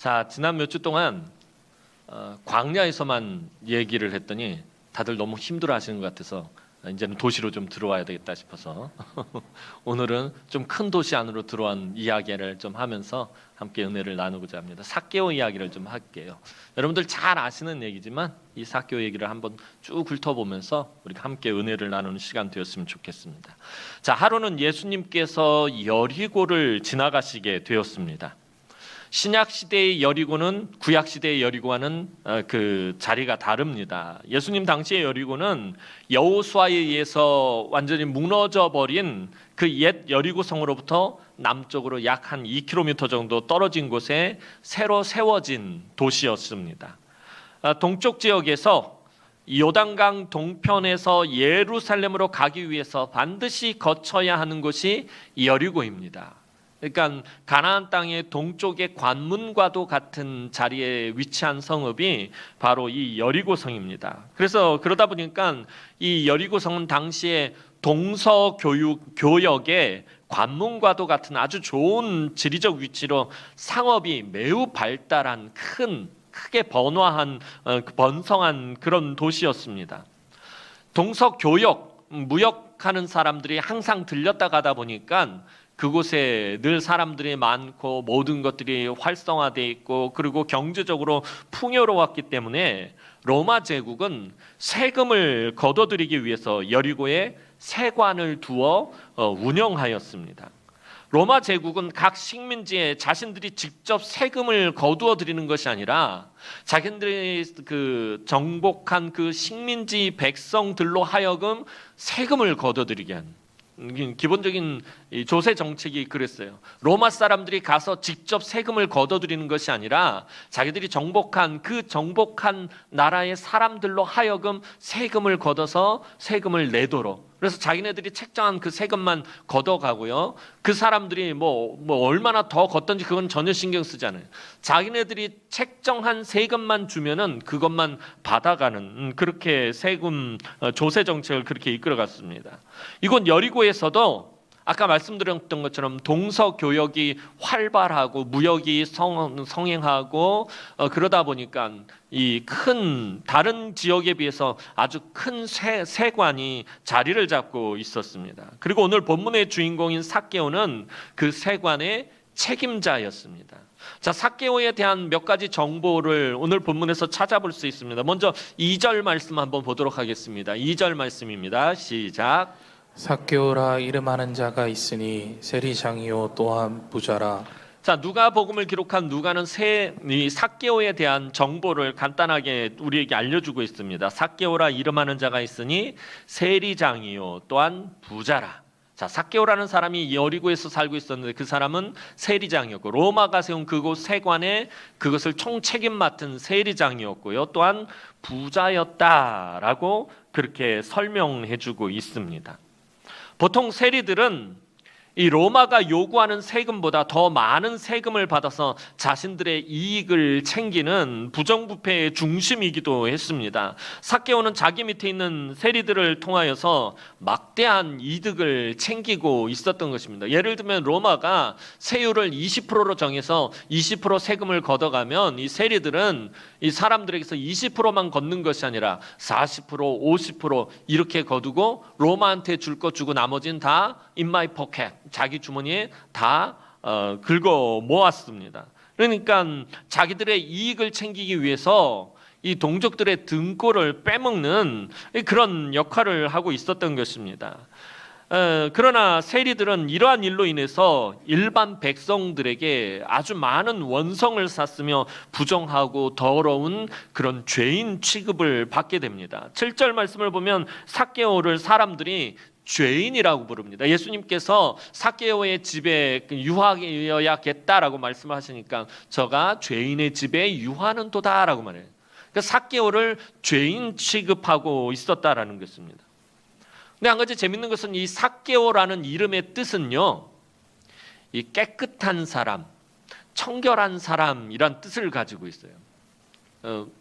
자, 지난 몇 주 동안 광야에서만 얘기를 했더니 다들 너무 힘들어 하시는 것 같아서 이제는 도시로 좀 들어와야 되겠다 싶어서 오늘은 좀 큰 도시 안으로 들어온 이야기를 좀 하면서 함께 은혜를 나누고자 합니다. 삭개오 이야기를 좀 할게요. 여러분들 잘 아시는 얘기지만 이 삭개오 얘기를 한번 쭉 훑어보면서 우리가 함께 은혜를 나누는 시간 되었으면 좋겠습니다. 자, 하루는 예수님께서 여리고를 지나가시게 되었습니다. 신약 시대의 여리고는 구약 시대의 여리고와는 그 자리가 다릅니다. 예수님 당시의 여리고는 여호수아에 의해서 완전히 무너져 버린 그 옛 여리고 성으로부터 남쪽으로 약 한 2km 정도 떨어진 곳에 새로 세워진 도시였습니다. 동쪽 지역에서 요단강 동편에서 예루살렘으로 가기 위해서 반드시 거쳐야 하는 곳이 여리고입니다. 그러니까 가나안 땅의 동쪽의 관문과도 같은 자리에 위치한 성읍이 바로 이 여리고성입니다. 그래서 그러다 보니까 이 여리고성은 당시에 동서교역의 관문과도 같은 아주 좋은 지리적 위치로 상업이 매우 발달한 크게 번화한 번성한 그런 도시였습니다. 동서교역 무역하는 사람들이 항상 들렸다 가다 보니까 그곳에 늘 사람들이 많고 모든 것들이 활성화되어 있고 그리고 경제적으로 풍요로웠기 때문에 로마 제국은 세금을 거둬들이기 위해서 여리고에 세관을 두어 운영하였습니다. 로마 제국은 각 식민지에 자신들이 직접 세금을 거두어 드리는 것이 아니라 자기들이 그 정복한 그 식민지 백성들로 하여금 세금을 거둬들이게 한 기본적인 조세 정책이 그랬어요. 로마 사람들이 가서 직접 세금을 거둬들이는 것이 아니라 자기들이 정복한 나라의 사람들로 하여금 세금을 걷어서 세금을 내도록, 그래서 자기네들이 책정한 그 세금만 걷어가고요. 그 사람들이 뭐 얼마나 더 걷던지 그건 전혀 신경 쓰지 않아요. 자기네들이 책정한 세금만 주면은 그것만 받아가는 그렇게 세금 조세 정책을 그렇게 이끌어갔습니다. 이곳 여리고에서도 아까 말씀드렸던 것처럼 동서교역이 활발하고 무역이 성행하고 그러다 보니까 이 큰 다른 지역에 비해서 아주 큰 세관이 자리를 잡고 있었습니다. 그리고 오늘 본문의 주인공인 삭개오는 그 세관의 책임자였습니다. 자, 삭개오에 대한 몇 가지 정보를 오늘 본문에서 찾아볼 수 있습니다. 먼저 2절 말씀 한번 보도록 하겠습니다. 2절 말씀입니다. 시작. 삭개오라 이름하는 자가 있으니 세리장이요 또한 부자라. 자, 누가복음을 기록한 누가는 이 삭개오에 대한 정보를 간단하게 우리에게 알려주고 있습니다. 삭개오라 이름하는 자가 있으니 세리장이요 또한 부자라. 자, 삭개오라는 사람이 여리고에서 살고 있었는데 그 사람은 세리장이었고 로마가 세운 그곳 세관에 그것을 총책임 맡은 세리장이었고요. 또한 부자였다라고 그렇게 설명해주고 있습니다. 보통 세리들은 이 로마가 요구하는 세금보다 더 많은 세금을 받아서 자신들의 이익을 챙기는 부정부패의 중심이기도 했습니다. 삭개오는 자기 밑에 있는 세리들을 통하여서 막대한 이득을 챙기고 있었던 것입니다. 예를 들면 로마가 세율을 20%로 정해서 20% 세금을 걷어가면 이 세리들은 이 사람들에게서 20%만 걷는 것이 아니라 40%, 50% 이렇게 거두고 로마한테 줄 것 주고 나머지는 다 in my pocket, 자기 주머니에 다 긁어 모았습니다. 그러니까 자기들의 이익을 챙기기 위해서 이 동족들의 등골을 빼먹는 그런 역할을 하고 있었던 것입니다. 그러나 세리들은 이러한 일로 인해서 일반 백성들에게 아주 많은 원성을 샀으며 부정하고 더러운 그런 죄인 취급을 받게 됩니다. 7절 말씀을 보면 삭개오를 사람들이 죄인이라고 부릅니다. 예수님께서 삭개오의 집에 유하여야겠다라고 말씀하시니까 저가 죄인의 집에 유하는도다라고 말해요. 그러니까 삭개오를 죄인 취급하고 있었다라는 것입니다. 근데 한 가지 재밌는 것은 이 삭개오라는 이름의 뜻은요, 이 깨끗한 사람, 청결한 사람이란 뜻을 가지고 있어요.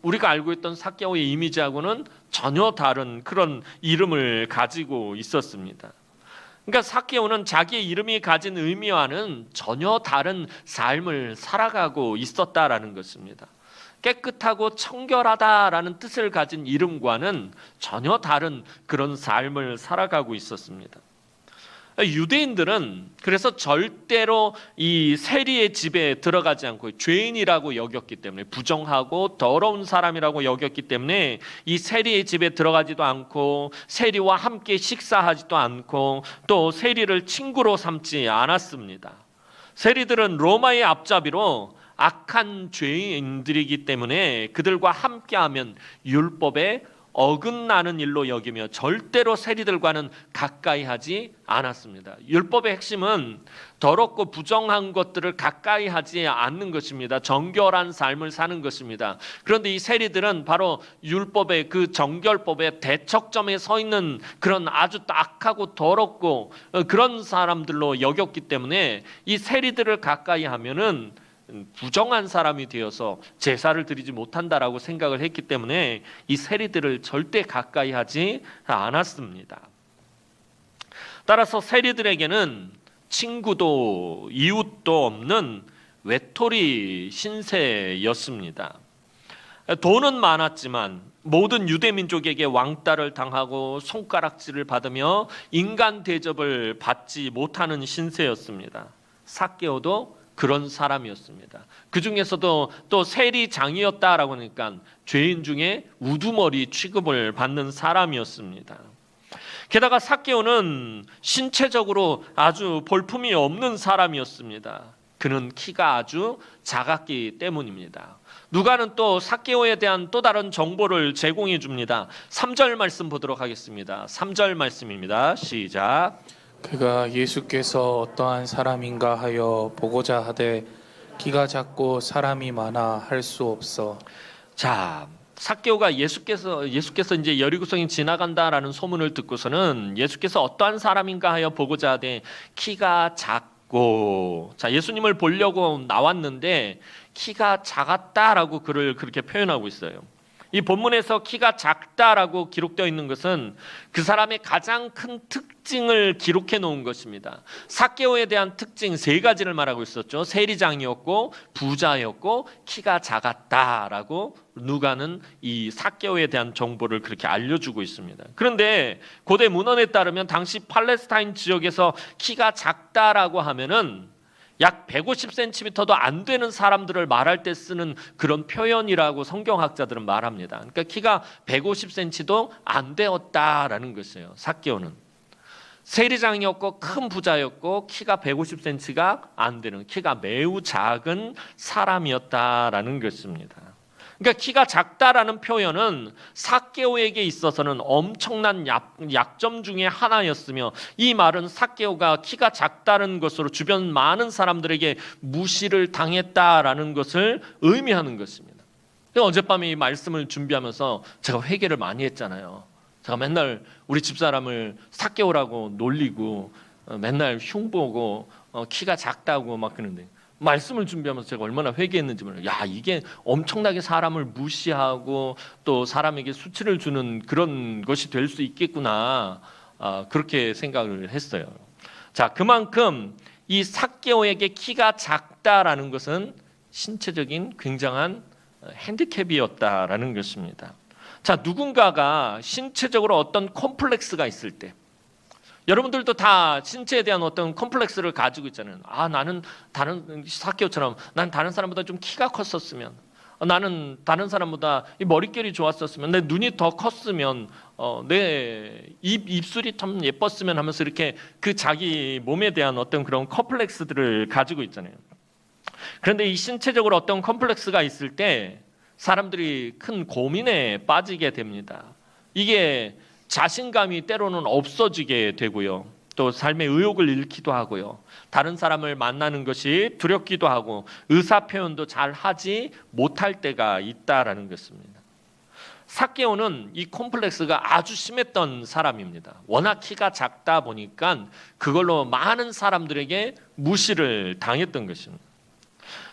우리가 알고 있던 삭개오의 이미지하고는 전혀 다른 그런 이름을 가지고 있었습니다. 그러니까 삭개오는 자기의 이름이 가진 의미와는 전혀 다른 삶을 살아가고 있었다라는 것입니다. 깨끗하고 청결하다라는 뜻을 가진 이름과는 전혀 다른 그런 삶을 살아가고 있었습니다. 유대인들은 그래서 절대로 이 세리의 집에 들어가지 않고 죄인이라고 여겼기 때문에, 부정하고 더러운 사람이라고 여겼기 때문에 이 세리의 집에 들어가지도 않고 세리와 함께 식사하지도 않고 또 세리를 친구로 삼지 않았습니다. 세리들은 로마의 앞잡이로 악한 죄인들이기 때문에 그들과 함께하면 율법에 어긋나는 일로 여기며 절대로 세리들과는 가까이 하지 않았습니다. 율법의 핵심은 더럽고 부정한 것들을 가까이 하지 않는 것입니다. 정결한 삶을 사는 것입니다. 그런데 이 세리들은 바로 율법의 그 정결법의 대척점에 서 있는 그런 아주 악하고 더럽고 그런 사람들로 여겼기 때문에 이 세리들을 가까이 하면은 부정한 사람이 되어서 제사를 드리지 못한다라고 생각을 했기 때문에 이 세리들을 절대 가까이 하지 않았습니다. 따라서 세리들에게는 친구도 이웃도 없는 외톨이 신세였습니다. 돈은 많았지만 모든 유대 민족에게 왕따를 당하고 손가락질을 받으며 인간 대접을 받지 못하는 신세였습니다. 삭개오도 그런 사람이었습니다. 그 중에서도 또 세리장이었다라고 하니까 죄인 중에 우두머리 취급을 받는 사람이었습니다. 게다가 삭개오는 신체적으로 아주 볼품이 없는 사람이었습니다. 그는 키가 아주 작았기 때문입니다. 누가는 또 삭개오에 대한 또 다른 정보를 제공해 줍니다. 3절 말씀 보도록 하겠습니다. 3절 말씀입니다. 시작. 그가 예수께서 어떠한 사람인가 하여 보고자 하되 키가 작고 사람이 많아 할 수 없어. 자, 삭개오가 예수께서 이제 여리고성이 지나간다라는 소문을 듣고서는 예수께서 어떠한 사람인가 하여 보고자 하되 키가 작고, 자, 예수님을 보려고 나왔는데 키가 작았다라고 그를 그렇게 표현하고 있어요. 이 본문에서 키가 작다라고 기록되어 있는 것은 그 사람의 가장 큰 특징을 기록해 놓은 것입니다. 삭개오에 대한 특징 세 가지를 말하고 있었죠. 세리장이었고 부자였고 키가 작았다라고 누가는 이 삭개오에 대한 정보를 그렇게 알려주고 있습니다. 그런데 고대 문헌에 따르면 당시 팔레스타인 지역에서 키가 작다라고 하면은 약 150cm도 안 되는 사람들을 말할 때 쓰는 그런 표현이라고 성경학자들은 말합니다. 그러니까 키가 150cm도 안 되었다라는 것이에요. 삭개오는 세리장이었고 큰 부자였고 키가 150cm가 안 되는, 키가 매우 작은 사람이었다라는 것입니다. 그러니까 키가 작다라는 표현은 삭개오에게 있어서는 엄청난 약점 중에 하나였으며, 이 말은 삭개오가 키가 작다는 것으로 주변 많은 사람들에게 무시를 당했다라는 것을 의미하는 것입니다. 어젯밤에 이 말씀을 준비하면서 제가 회개를 많이 했잖아요. 제가 맨날 우리 집사람을 삭개오라고 놀리고 맨날 흉보고 키가 작다고 막 그러는데, 말씀을 준비하면서 제가 얼마나 회개했는지 몰라요. 야, 이게 엄청나게 사람을 무시하고 또 사람에게 수치를 주는 그런 것이 될 수 있겠구나, 그렇게 생각을 했어요. 자, 그만큼 이 삭개오에게 키가 작다라는 것은 신체적인 굉장한 핸디캡이었다라는 것입니다. 자, 누군가가 신체적으로 어떤 콤플렉스가 있을 때, 여러분들도 다 신체에 대한 어떤 컴플렉스를 가지고 있잖아요. 나는 다른 삭개오처럼 난 다른 사람보다 좀 키가 컸었으면, 나는 다른 사람보다 이 머릿결이 좋았었으면, 내 눈이 더 컸으면, 내 입술이 참 예뻤으면 하면서 이렇게 그 자기 몸에 대한 어떤 그런 컴플렉스들을 가지고 있잖아요. 그런데 이 신체적으로 어떤 컴플렉스가 있을 때 사람들이 큰 고민에 빠지게 됩니다. 이게 자신감이 때로는 없어지게 되고요. 또 삶의 의욕을 잃기도 하고요. 다른 사람을 만나는 것이 두렵기도 하고 의사표현도 잘 하지 못할 때가 있다라는 것입니다. 삭개오는 이 콤플렉스가 아주 심했던 사람입니다. 워낙 키가 작다 보니까 그걸로 많은 사람들에게 무시를 당했던 것입니다.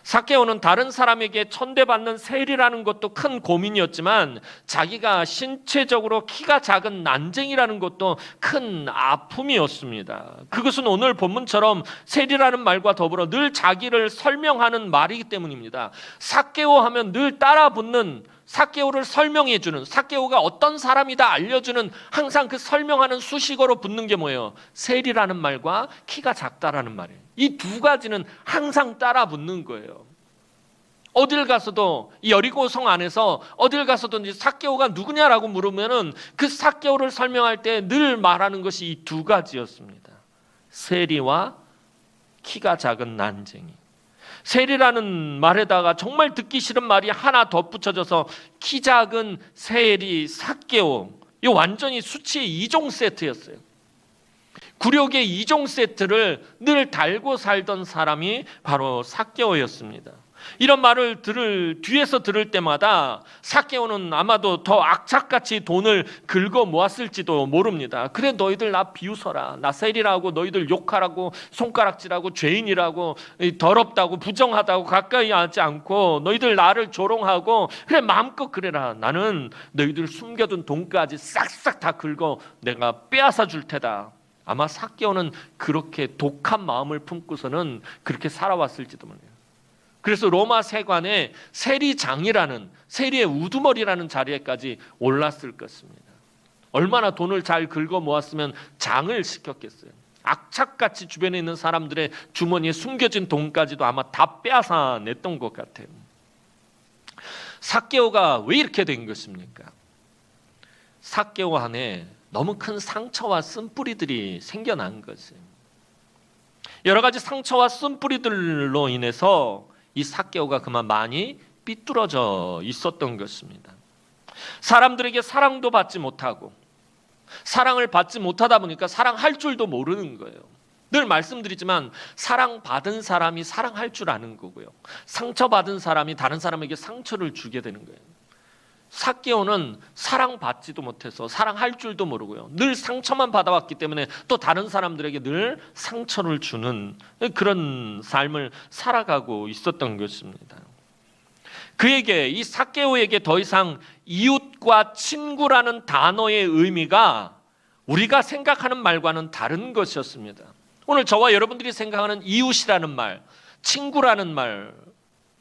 삭개오는 다른 사람에게 천대받는 세리라는 것도 큰 고민이었지만 자기가 신체적으로 키가 작은 난쟁이라는 것도 큰 아픔이었습니다. 그것은 오늘 본문처럼 세리라는 말과 더불어 늘 자기를 설명하는 말이기 때문입니다. 삭개오 하면 늘 따라붙는, 삭개오를 설명해주는, 삭개오가 어떤 사람이다 알려주는, 항상 그 설명하는 수식어로 붙는 게 뭐예요? 세리라는 말과 키가 작다라는 말이에요. 이 두 가지는 항상 따라 붙는 거예요. 어딜 가서도, 이 여리고성 안에서 어딜 가서도 이제 삭개오가 누구냐라고 물으면은 그 삭개오를 설명할 때 늘 말하는 것이 이 두 가지였습니다. 세리와 키가 작은 난쟁이. 세리라는 말에다가 정말 듣기 싫은 말이 하나 덧붙여져서 키 작은 세리, 삭개오, 이 완전히 수치의 2종 세트였어요. 굴욕의 2종 세트를 늘 달고 살던 사람이 바로 삭개오였습니다. 이런 말을 뒤에서 들을 때마다 삭개오는 아마도 더 악착같이 돈을 긁어 모았을지도 모릅니다. 그래, 너희들 나 비웃어라, 나 세리라고 너희들 욕하라고, 손가락질하고, 죄인이라고, 더럽다고, 부정하다고 가까이 하지 않고 너희들 나를 조롱하고, 그래 마음껏 그래라, 나는 너희들 숨겨둔 돈까지 싹싹 다 긁어 내가 빼앗아 줄 테다. 아마 삭개오는 그렇게 독한 마음을 품고서는 그렇게 살아왔을지도 몰라요. 그래서 로마 세관에 세리장이라는, 세리의 우두머리라는 자리에까지 올랐을 것입니다. 얼마나 돈을 잘 긁어 모았으면 장을 시켰겠어요. 악착같이 주변에 있는 사람들의 주머니에 숨겨진 돈까지도 아마 다 빼앗아 냈던 것 같아요. 삭개오가 왜 이렇게 된 것입니까? 삭개오 안에 너무 큰 상처와 쓴뿌리들이 생겨난 것이에요. 여러 가지 상처와 쓴뿌리들로 인해서 이 삭개오가 그만 많이 삐뚤어져 있었던 것입니다. 사람들에게 사랑도 받지 못하고, 사랑을 받지 못하다 보니까 사랑할 줄도 모르는 거예요. 늘 말씀드리지만 사랑받은 사람이 사랑할 줄 아는 거고요, 상처받은 사람이 다른 사람에게 상처를 주게 되는 거예요. 삭개오는 사랑받지도 못해서 사랑할 줄도 모르고요, 늘 상처만 받아왔기 때문에 또 다른 사람들에게 늘 상처를 주는 그런 삶을 살아가고 있었던 것입니다. 그에게, 이 삭개오에게 더 이상 이웃과 친구라는 단어의 의미가 우리가 생각하는 말과는 다른 것이었습니다. 오늘 저와 여러분들이 생각하는 이웃이라는 말, 친구라는 말,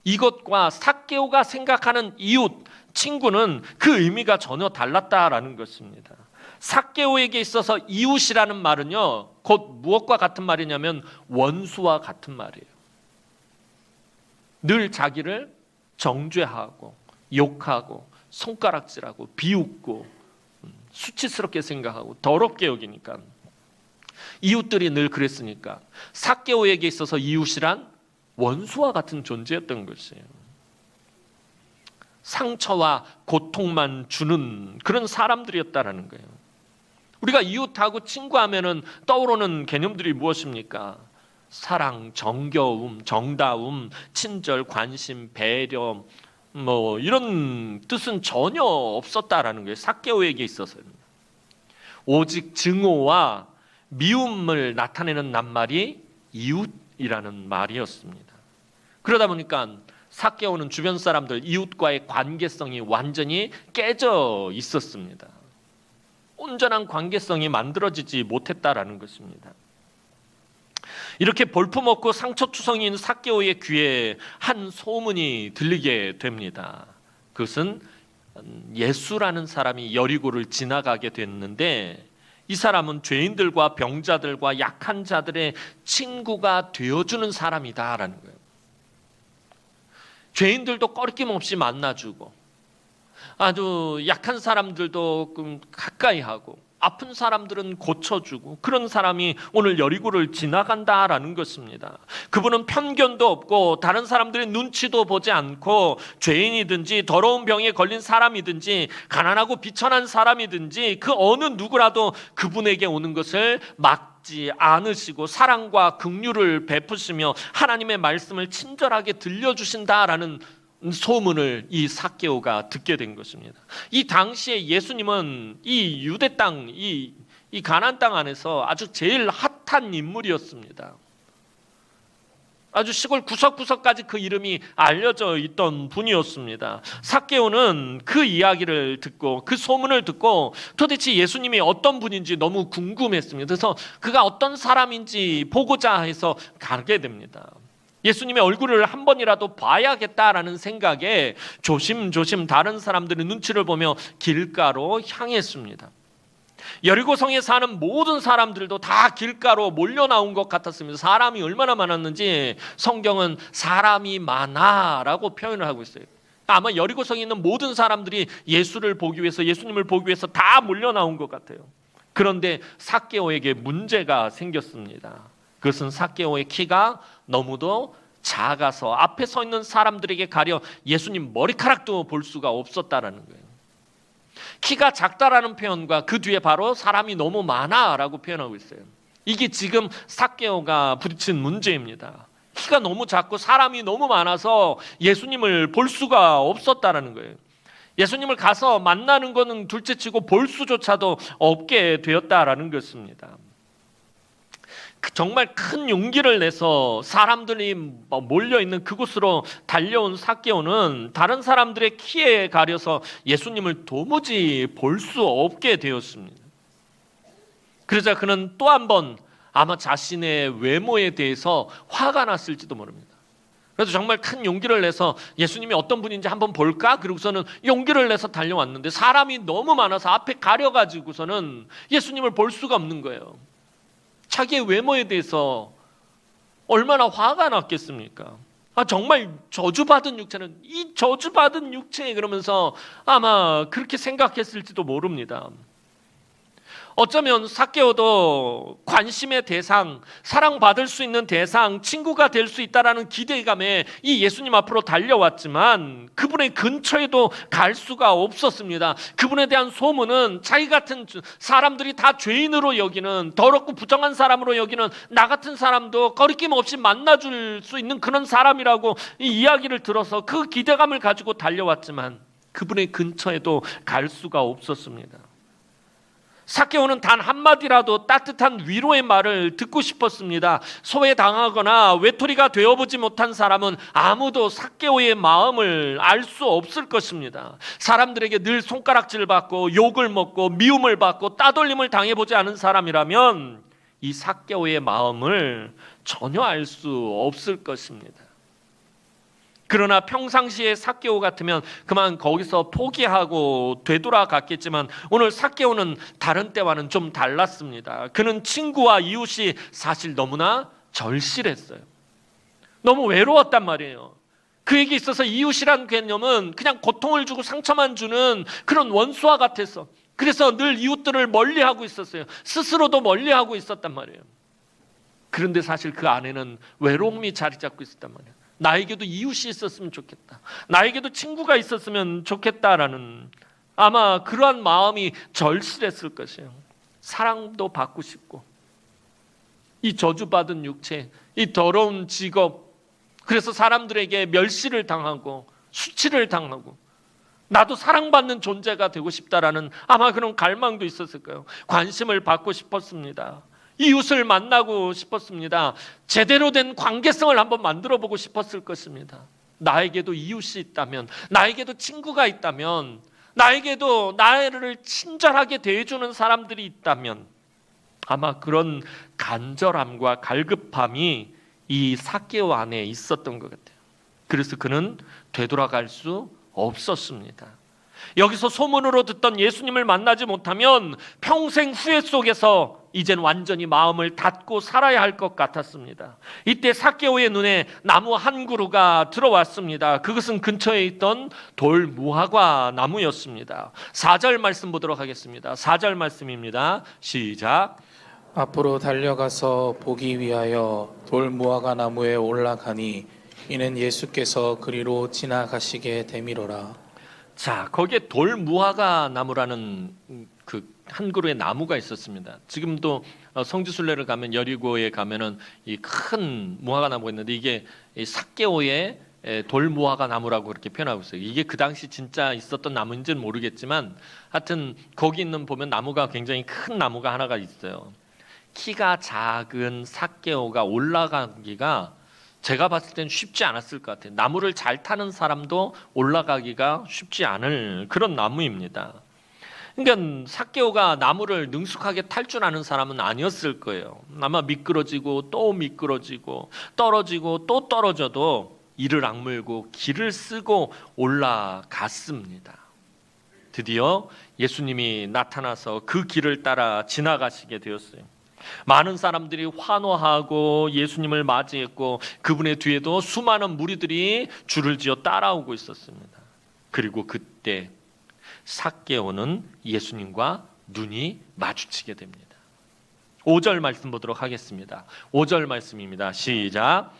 이것과 삭개오가 생각하는 이웃, 친구는 그 의미가 전혀 달랐다라는 것입니다. 삭개오에게 있어서 이웃이라는 말은요, 곧 무엇과 같은 말이냐면 원수와 같은 말이에요. 늘 자기를 정죄하고 욕하고 손가락질하고 비웃고 수치스럽게 생각하고 더럽게 여기니까, 이웃들이 늘 그랬으니까 삭개오에게 있어서 이웃이란 원수와 같은 존재였던 것이에요. 상처와 고통만 주는 그런 사람들이었다라는 거예요. 우리가 이웃하고 친구하면은 떠오르는 개념들이 무엇입니까? 사랑, 정겨움, 정다움, 친절, 관심, 배려, 뭐 이런 뜻은 전혀 없었다라는 거예요. 삭개오에게 있어서는 오직 증오와 미움을 나타내는 낱말이 이웃이라는 말이었습니다. 그러다 보니까 삭개오는 주변 사람들, 이웃과의 관계성이 완전히 깨져 있었습니다. 온전한 관계성이 만들어지지 못했다라는 것입니다. 이렇게 볼품없고 상처투성이인 삭개오의 귀에 한 소문이 들리게 됩니다. 그것은 예수라는 사람이 여리고를 지나가게 됐는데, 이 사람은 죄인들과 병자들과 약한 자들의 친구가 되어주는 사람이다라는 거예요. 죄인들도 꺼리낌없이 만나주고, 아주 약한 사람들도 가까이 하고, 아픈 사람들은 고쳐주고, 그런 사람이 오늘 여리고를 지나간다라는 것입니다. 그분은 편견도 없고 다른 사람들의 눈치도 보지 않고, 죄인이든지 더러운 병에 걸린 사람이든지 가난하고 비천한 사람이든지 그 어느 누구라도 그분에게 오는 것을 막지 않으시고 사랑과 긍휼을 베푸시며 하나님의 말씀을 친절하게 들려주신다라는 소문을 이 삭개오가 듣게 된 것입니다. 이 당시에 예수님은 이 유대 땅, 이 가나안 땅 안에서 아주 제일 핫한 인물이었습니다. 아주 시골 구석구석까지 그 이름이 알려져 있던 분이었습니다. 삭개오는 그 이야기를 듣고 그 소문을 듣고 도대체 예수님이 어떤 분인지 너무 궁금했습니다. 그래서 그가 어떤 사람인지 보고자 해서 가게 됩니다. 예수님의 얼굴을 한 번이라도 봐야겠다라는 생각에 조심조심 다른 사람들의 눈치를 보며 길가로 향했습니다. 여리고성에 사는 모든 사람들도 다 길가로 몰려 나온 것 같았습니다. 사람이 얼마나 많았는지 성경은 사람이 많아라고 표현을 하고 있어요. 아마 여리고성에 있는 모든 사람들이 예수를 보기 위해서, 예수님을 보기 위해서 다 몰려 나온 것 같아요. 그런데 삭개오에게 문제가 생겼습니다. 그것은 삭개오의 키가 너무도 작아서 앞에 서 있는 사람들에게 가려 예수님 머리카락도 볼 수가 없었다라는 거예요. 키가 작다라는 표현과 그 뒤에 바로 사람이 너무 많아라고 표현하고 있어요. 이게 지금 삭개오가 부딪힌 문제입니다. 키가 너무 작고 사람이 너무 많아서 예수님을 볼 수가 없었다라는 거예요. 예수님을 가서 만나는 거는 둘째치고 볼 수조차도 없게 되었다라는 것입니다. 정말 큰 용기를 내서 사람들이 몰려있는 그곳으로 달려온 삭개오는 다른 사람들의 키에 가려서 예수님을 도무지 볼 수 없게 되었습니다. 그러자 그는 또 한 번 아마 자신의 외모에 대해서 화가 났을지도 모릅니다. 그래서 정말 큰 용기를 내서 예수님이 어떤 분인지 한번 볼까? 그러고서는 용기를 내서 달려왔는데 사람이 너무 많아서 앞에 가려가지고서는 예수님을 볼 수가 없는 거예요. 자기의 외모에 대해서 얼마나 화가 났겠습니까? 정말 저주받은 육체는 이 저주받은 육체 그러면서 아마 그렇게 생각했을지도 모릅니다. 어쩌면 삭개오도 관심의 대상, 사랑받을 수 있는 대상, 친구가 될 수 있다라는 기대감에 이 예수님 앞으로 달려왔지만 그분의 근처에도 갈 수가 없었습니다. 그분에 대한 소문은 자기 같은 사람들이 다 죄인으로 여기는, 더럽고 부정한 사람으로 여기는 나 같은 사람도 거리낌 없이 만나줄 수 있는 그런 사람이라고 이 이야기를 들어서 그 기대감을 가지고 달려왔지만 그분의 근처에도 갈 수가 없었습니다. 삭개오는 단 한마디라도 따뜻한 위로의 말을 듣고 싶었습니다. 소외당하거나 외톨이가 되어보지 못한 사람은 아무도 삭개오의 마음을 알 수 없을 것입니다. 사람들에게 늘 손가락질 받고 욕을 먹고 미움을 받고 따돌림을 당해보지 않은 사람이라면 이 삭개오의 마음을 전혀 알 수 없을 것입니다. 그러나 평상시에 삭개오 같으면 그만 거기서 포기하고 되돌아갔겠지만 오늘 삭개오는 다른 때와는 좀 달랐습니다. 그는 친구와 이웃이 사실 너무나 절실했어요. 너무 외로웠단 말이에요. 그에게 있어서 이웃이란 개념은 그냥 고통을 주고 상처만 주는 그런 원수와 같았어. 그래서 늘 이웃들을 멀리하고 있었어요. 스스로도 멀리하고 있었단 말이에요. 그런데 사실 그 안에는 외로움이 자리 잡고 있었단 말이에요. 나에게도 이웃이 있었으면 좋겠다. 나에게도 친구가 있었으면 좋겠다라는 아마 그러한 마음이 절실했을 것이에요. 사랑도 받고 싶고 이 저주받은 육체, 이 더러운 직업, 그래서 사람들에게 멸시를 당하고 수치를 당하고 나도 사랑받는 존재가 되고 싶다라는 아마 그런 갈망도 있었을 거예요. 관심을 받고 싶었습니다. 이웃을 만나고 싶었습니다. 제대로 된 관계성을 한번 만들어 보고 싶었을 것입니다. 나에게도 이웃이 있다면, 나에게도 친구가 있다면, 나에게도 나를 친절하게 대해주는 사람들이 있다면 아마 그런 간절함과 갈급함이 이 삭개오 안에 있었던 것 같아요. 그래서 그는 되돌아갈 수 없었습니다. 여기서 소문으로 듣던 예수님을 만나지 못하면 평생 후회 속에서 이젠 완전히 마음을 닫고 살아야 할 것 같았습니다. 이때 삭개오의 눈에 나무 한 그루가 들어왔습니다. 그것은 근처에 있던 돌 무화과 나무였습니다. 4절 말씀 보도록 하겠습니다. 4절 말씀입니다. 시작. 앞으로 달려가서 보기 위하여 돌 무화과 나무에 올라가니 이는 예수께서 그리로 지나가시게 되미로라. 자, 거기에 돌 무화과 나무라는 그 한 그루의 나무가 있었습니다. 지금도 성지순례를 가면 여리고에 가면은 이 큰 무화과 나무가 있는데 이게 삭개오의 돌 무화과 나무라고 그렇게 표현하고 있어요. 이게 그 당시 진짜 있었던 나무인지는 모르겠지만 하여튼 거기 있는 보면 나무가 굉장히 큰 나무가 하나가 있어요. 키가 작은 삭개오가 올라가기가 제가 봤을 땐 쉽지 않았을 것 같아요. 나무를 잘 타는 사람도 올라가기가 쉽지 않을 그런 나무입니다. 그러니까 삭개오가 나무를 능숙하게 탈 줄 아는 사람은 아니었을 거예요. 아마 미끄러지고 또 미끄러지고 떨어지고 또 떨어져도 이를 악물고 길을 쓰고 올라갔습니다. 드디어 예수님이 나타나서 그 길을 따라 지나가시게 되었어요. 많은 사람들이 환호하고 예수님을 맞이했고 그분의 뒤에도 수많은 무리들이 줄을 지어 따라오고 있었습니다. 그리고 그때 삭개오는 예수님과 눈이 마주치게 됩니다. 5절 말씀 보도록 하겠습니다. 5절 말씀입니다. 시작.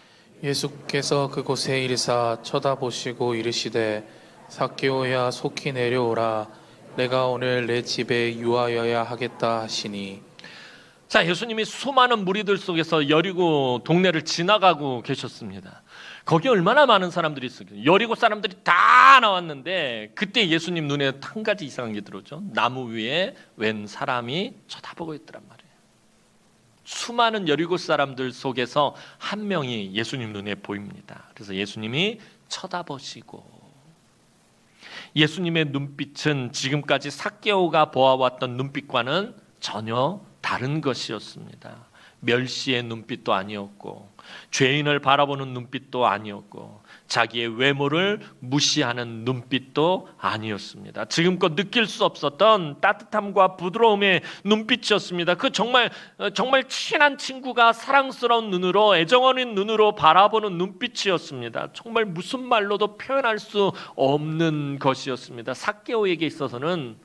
예수께서 그곳에 이르사 쳐다보시고 이르시되 삭개오야 속히 내려오라 내가 오늘 내 집에 유하여야 하겠다 하시니. 자, 예수님이 수많은 무리들 속에서 여리고 동네를 지나가고 계셨습니다. 거기 얼마나 많은 사람들이 있었어요. 여리고 사람들이 다 나왔는데 그때 예수님 눈에 한 가지 이상한 게 들어오죠. 나무 위에 웬 사람이 쳐다보고 있더란 말이에요. 수많은 여리고 사람들 속에서 한 명이 예수님 눈에 보입니다. 그래서 예수님이 쳐다보시고, 예수님의 눈빛은 지금까지 삭개오가 보아왔던 눈빛과는 전혀 다른 것이었습니다. 멸시의 눈빛도 아니었고 죄인을 바라보는 눈빛도 아니었고 자기의 외모를 무시하는 눈빛도 아니었습니다. 지금껏 느낄 수 없었던 따뜻함과 부드러움의 눈빛이었습니다. 그 정말 친한 친구가 사랑스러운 눈으로, 애정 어린 눈으로 바라보는 눈빛이었습니다. 정말 무슨 말로도 표현할 수 없는 것이었습니다. 삭개오에게 있어서는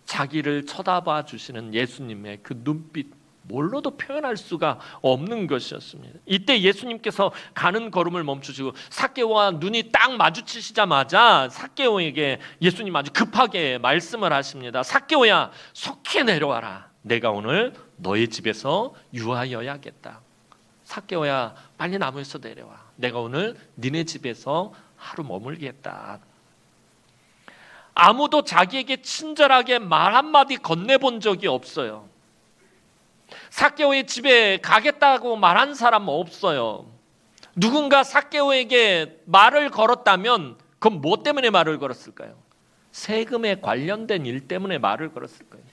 자기를 쳐다봐 주시는 예수님의 그 눈빛, 뭘로도 표현할 수가 없는 것이었습니다. 이때 예수님께서 가는 걸음을 멈추시고 삭개오와 눈이 딱 마주치시자마자 삭개오에게 예수님 아주 급하게 말씀을 하십니다. 삭개오야, 속히 내려와라. 내가 오늘 너의 집에서 유하여야겠다. 삭개오야, 빨리 나무에서 내려와. 내가 오늘 니네 집에서 하루 머물겠다. 아무도 자기에게 친절하게 말 한마디 건네본 적이 없어요. 삭개오의 집에 가겠다고 말한 사람은 없어요. 누군가 삭개오에게 말을 걸었다면 그건 뭐 때문에 말을 걸었을까요? 세금에 관련된 일 때문에 말을 걸었을 거예요.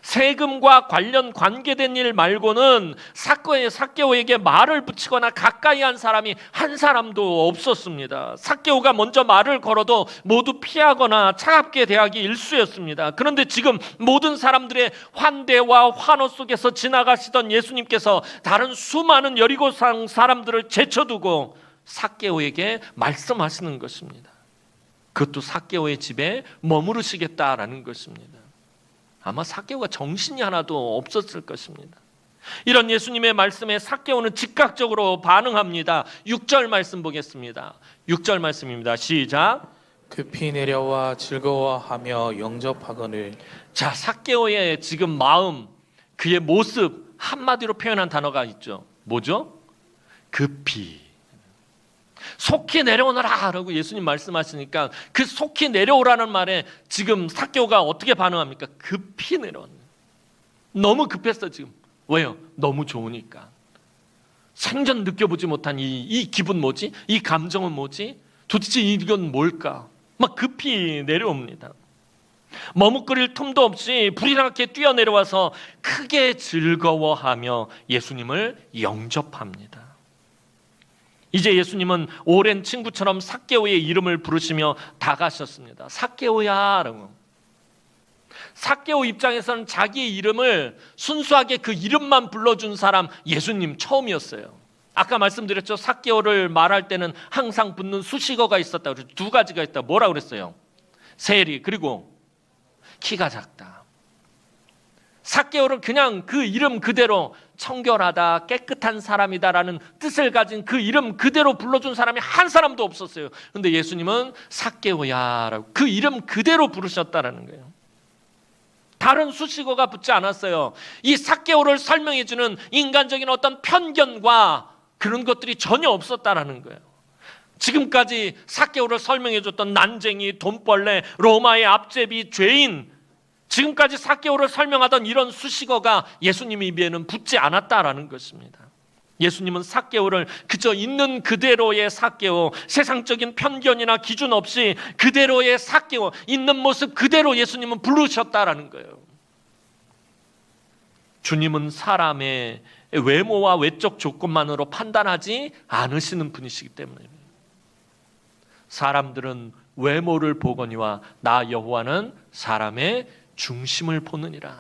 세금과 관계된 일 말고는 삭개오에게 말을 붙이거나 가까이 한 사람이 한 사람도 없었습니다. 삭개오가 먼저 말을 걸어도 모두 피하거나 차갑게 대하기 일쑤였습니다. 그런데 지금 모든 사람들의 환대와 환호 속에서 지나가시던 예수님께서 다른 수많은 여리고 사람들을 제쳐두고 삭개오에게 말씀하시는 것입니다. 그것도 삭개오의 집에 머무르시겠다라는 것입니다. 아마 삭개오가 정신이 하나도 없었을 것입니다. 이런 예수님의 말씀에 삭개오는 즉각적으로 반응합니다. 6절 말씀 보겠습니다. 6절 말씀입니다. 시작. 급히 내려와 즐거워하며 영접하거늘. 자, 삭개오의 지금 마음, 그의 모습 한마디로 표현한 단어가 있죠. 뭐죠? 급히. 속히 내려오너라 라고 예수님 말씀하시니까 그 속히 내려오라는 말에 지금 삭개오가 어떻게 반응합니까? 급히 내려오는. 너무 급했어 지금. 왜요? 너무 좋으니까. 생전 느껴보지 못한 이 기분 뭐지? 이 감정은 뭐지? 도대체 이건 뭘까? 막 급히 내려옵니다. 머뭇거릴 틈도 없이 불이나게 뛰어내려와서 크게 즐거워하며 예수님을 영접합니다. 이제 예수님은 오랜 친구처럼 삭개오의 이름을 부르시며 다가셨습니다. 삭개오야 라고. 삭개오 입장에서는 자기의 이름을 순수하게 그 이름만 불러준 사람 예수님 처음이었어요. 아까 말씀드렸죠. 삭개오를 말할 때는 항상 붙는 수식어가 있었다고 그랬죠. 두 가지가 있다. 뭐라고 그랬어요? 세리, 그리고 키가 작다. 삭개오를 그냥 그 이름 그대로 청결하다, 깨끗한 사람이다라는 뜻을 가진 그 이름 그대로 불러준 사람이 한 사람도 없었어요. 그런데 예수님은 삭개오야라고 그 이름 그대로 부르셨다라는 거예요. 다른 수식어가 붙지 않았어요. 이 삭개오를 설명해주는 인간적인 어떤 편견과 그런 것들이 전혀 없었다라는 거예요. 지금까지 삭개오를 설명해줬던 난쟁이, 돈벌레, 로마의 앞제비, 죄인, 지금까지 삭개오를 설명하던 이런 수식어가 예수님 입에는 붙지 않았다라는 것입니다. 예수님은 삭개오를 그저 있는 그대로의 삭개오, 세상적인 편견이나 기준 없이 그대로의 삭개오, 있는 모습 그대로 예수님은 부르셨다라는 거예요. 주님은 사람의 외모와 외적 조건만으로 판단하지 않으시는 분이시기 때문입니다. 사람들은 외모를 보거니와 나 여호와는 사람의 중심을 보느니라.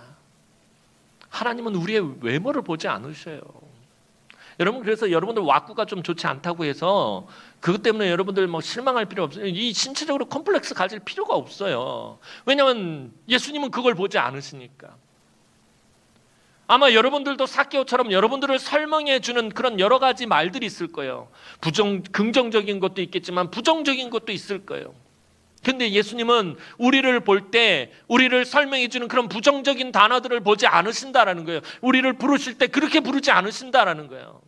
하나님은 우리의 외모를 보지 않으셔요. 여러분, 그래서 여러분들 와꾸가 좀 좋지 않다고 해서 그것 때문에 여러분들 막 실망할 필요 없어요. 이 신체적으로 컴플렉스 가질 필요가 없어요. 왜냐하면 예수님은 그걸 보지 않으시니까. 아마 여러분들도 삭개오처럼 여러분들을 설명해 주는 그런 여러 가지 말들이 있을 거예요. 긍정적인 것도 있겠지만 부정적인 것도 있을 거예요. 근데 예수님은 우리를 볼 때 우리를 설명해 주는 그런 부정적인 단어들을 보지 않으신다라는 거예요. 우리를 부르실 때 그렇게 부르지 않으신다라는 거예요.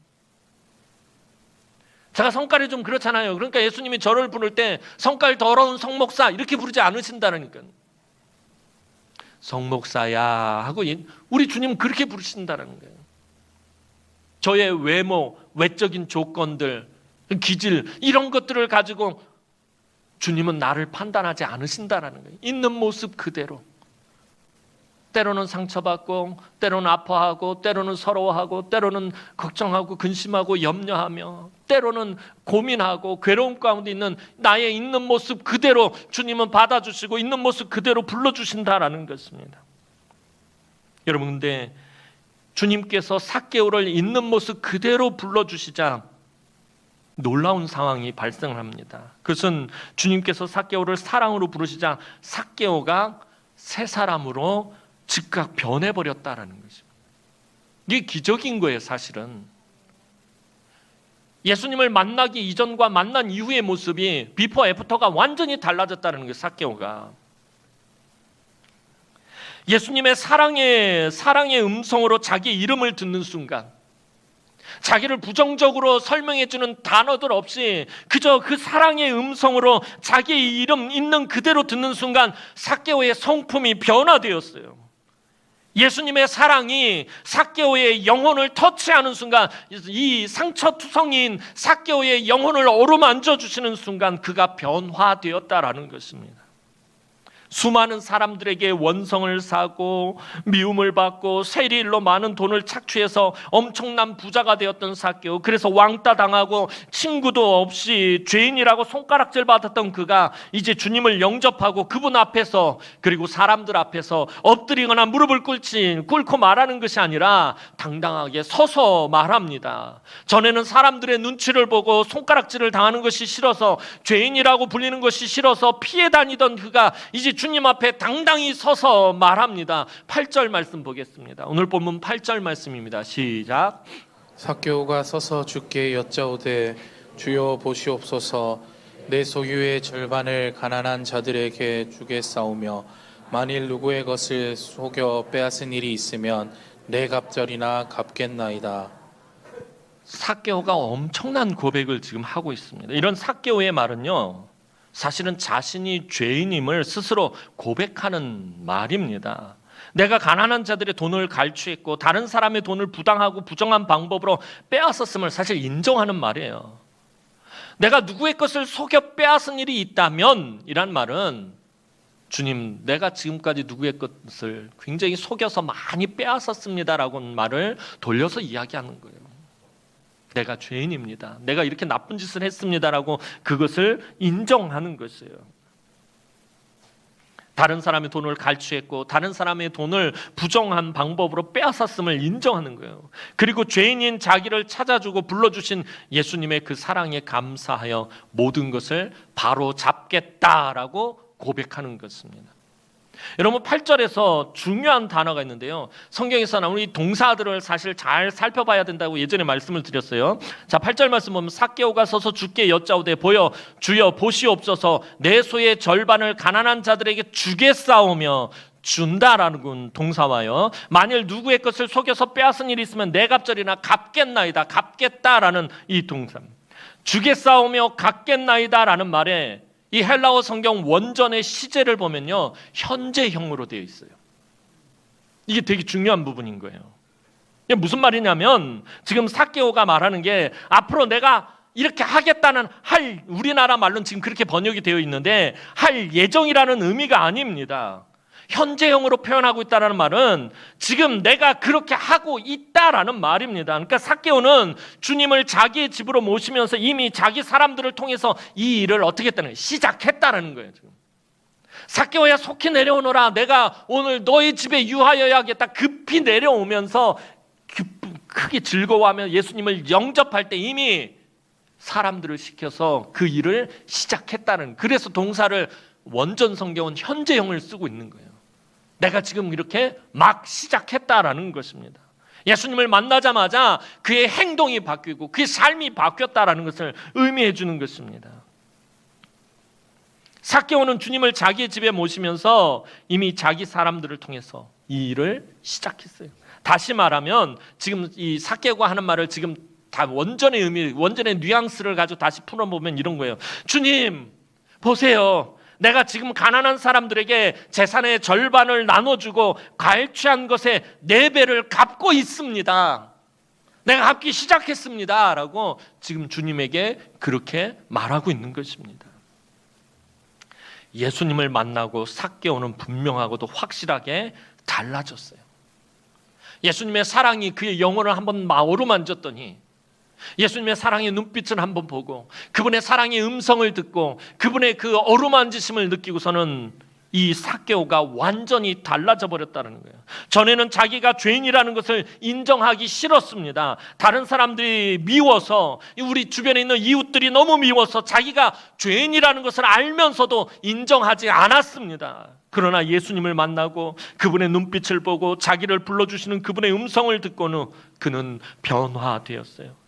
제가 성깔이 좀 그렇잖아요. 그러니까 예수님이 저를 부를 때 성깔 더러운 성목사 이렇게 부르지 않으신다라니까요. 성목사야 하고 우리 주님은 그렇게 부르신다는 거예요. 저의 외모, 외적인 조건들, 기질 이런 것들을 가지고 주님은 나를 판단하지 않으신다는 거예요. 있는 모습 그대로. 때로는 상처받고 때로는 아파하고 때로는 서러워하고 때로는 걱정하고 근심하고 염려하며 때로는 고민하고 괴로움 가운데 있는 나의 있는 모습 그대로 주님은 받아주시고 있는 모습 그대로 불러주신다라는 것입니다. 여러분, 근데 주님께서 삭개오를 있는 모습 그대로 불러주시자 놀라운 상황이 발생을 합니다. 그것은 주님께서 삭개오를 사랑으로 부르시자 삭개오가 새 사람으로 즉각 변해버렸다라는 것입니다. 이게 기적인 거예요, 사실은. 예수님을 만나기 이전과 만난 이후의 모습이 비포 애프터가 완전히 달라졌다는 거예요, 삭개오가. 예수님의 사랑의 음성으로 자기 이름을 듣는 순간, 자기를 부정적으로 설명해 주는 단어들 없이 그저 그 사랑의 음성으로 자기의 이름 있는 그대로 듣는 순간 삭개오의 성품이 변화되었어요. 예수님의 사랑이 삭개오의 영혼을 터치하는 순간, 이 상처투성이인 삭개오의 영혼을 어루만져 주시는 순간 그가 변화되었다라는 것입니다. 수많은 사람들에게 원성을 사고 미움을 받고 세리일로 많은 돈을 착취해서 엄청난 부자가 되었던 삭개오, 그래서 왕따 당하고 친구도 없이 죄인이라고 손가락질 받았던 그가 이제 주님을 영접하고 그분 앞에서 그리고 사람들 앞에서 엎드리거나 무릎을 꿇고 말하는 것이 아니라 당당하게 서서 말합니다. 전에는 사람들의 눈치를 보고 손가락질을 당하는 것이 싫어서 죄인이라고 불리는 것이 싫어서 피해 다니던 그가 이제 주님 앞에 당당히 서서 말합니다. 8절 말씀 보겠습니다. 오늘 본문 8절 말씀입니다. 시작. 삭개오가 서서 주께 여짜오되 주여 보시옵소서, 내 소유의 절반을 가난한 자들에게 주겠사오며 만일 누구의 것을 속여 빼앗은 일이 있으면 내 갑절이나 갚겠나이다. 삭개오가 엄청난 고백을 지금 하고 있습니다. 이런 삭개오의 말은요, 사실은 자신이 죄인임을 스스로 고백하는 말입니다. 내가 가난한 자들의 돈을 갈취했고 다른 사람의 돈을 부당하고 부정한 방법으로 빼앗았음을 사실 인정하는 말이에요. 내가 누구의 것을 속여 빼앗은 일이 있다면 이란 말은, 주님, 내가 지금까지 누구의 것을 굉장히 속여서 많이 빼앗았습니다라고 말을 돌려서 이야기하는 거예요. 내가 죄인입니다. 내가 이렇게 나쁜 짓을 했습니다라고 그것을 인정하는 것이에요. 다른 사람의 돈을 갈취했고 다른 사람의 돈을 부정한 방법으로 빼앗았음을 인정하는 거예요. 그리고 죄인인 자기를 찾아주고 불러주신 예수님의 그 사랑에 감사하여 모든 것을 바로 잡겠다라고 고백하는 것입니다. 여러분, 8절에서 중요한 단어가 있는데요, 성경에서 나오는 이 동사들을 사실 잘 살펴봐야 된다고 예전에 말씀을 드렸어요. 자, 8절 말씀 보면 삭개오가 서서 주께 여짜오되 보여 주여 보시옵소서, 내 소의 절반을 가난한 자들에게 주겠사오며, 준다라는 동사와요, 만일 누구의 것을 속여서 빼앗은 일이 있으면 내 갑절이나 갚겠나이다, 갚겠다라는 이 동사, 주겠사오며 갚겠나이다라는 말에 이 헬라어 성경 원전의 시제를 보면요, 현재형으로 되어 있어요. 이게 되게 중요한 부분인 거예요. 이게 무슨 말이냐면 지금 삭개오가 말하는 게 앞으로 내가 이렇게 하겠다는 우리나라 말로는 지금 그렇게 번역이 되어 있는데 할 예정이라는 의미가 아닙니다. 현재형으로 표현하고 있다는 말은 지금 내가 그렇게 하고 있다라는 말입니다. 그러니까 삭개오는 주님을 자기의 집으로 모시면서 이미 자기 사람들을 통해서 이 일을 어떻게 했다는 거예요? 시작했다라는 거예요. 지금. 삭개오야 속히 내려오너라. 내가 오늘 너희 집에 유하여야겠다. 급히 내려오면서 크게 즐거워하며 예수님을 영접할 때 이미 사람들을 시켜서 그 일을 시작했다는, 그래서 동사를 원전 성경은 현재형을 쓰고 있는 거예요. 내가 지금 이렇게 막 시작했다라는 것입니다. 예수님을 만나자마자 그의 행동이 바뀌고 그의 삶이 바뀌었다라는 것을 의미해 주는 것입니다. 삭개오는 주님을 자기의 집에 모시면서 이미 자기 사람들을 통해서 이 일을 시작했어요. 다시 말하면 지금 이 삭개오가 하는 말을 지금 다 원전의 의미, 원전의 뉘앙스를 가지고 다시 풀어보면 이런 거예요. 주님, 보세요. 내가 지금 가난한 사람들에게 재산의 절반을 나눠주고 갈취한 것에 4배를 갚고 있습니다. 내가 갚기 시작했습니다. 라고 지금 주님에게 그렇게 말하고 있는 것입니다. 예수님을 만나고 삭개오는 분명하고도 확실하게 달라졌어요. 예수님의 사랑이 그의 영혼을 한번 어루만졌더니, 예수님의 사랑의 눈빛을 한번 보고 그분의 사랑의 음성을 듣고 그분의 그 어루만지심을 느끼고서는 이 삭개오가 완전히 달라져 버렸다는 거예요. 전에는 자기가 죄인이라는 것을 인정하기 싫었습니다. 다른 사람들이 미워서, 우리 주변에 있는 이웃들이 너무 미워서 자기가 죄인이라는 것을 알면서도 인정하지 않았습니다. 그러나 예수님을 만나고 그분의 눈빛을 보고 자기를 불러주시는 그분의 음성을 듣고는 그는 변화되었어요.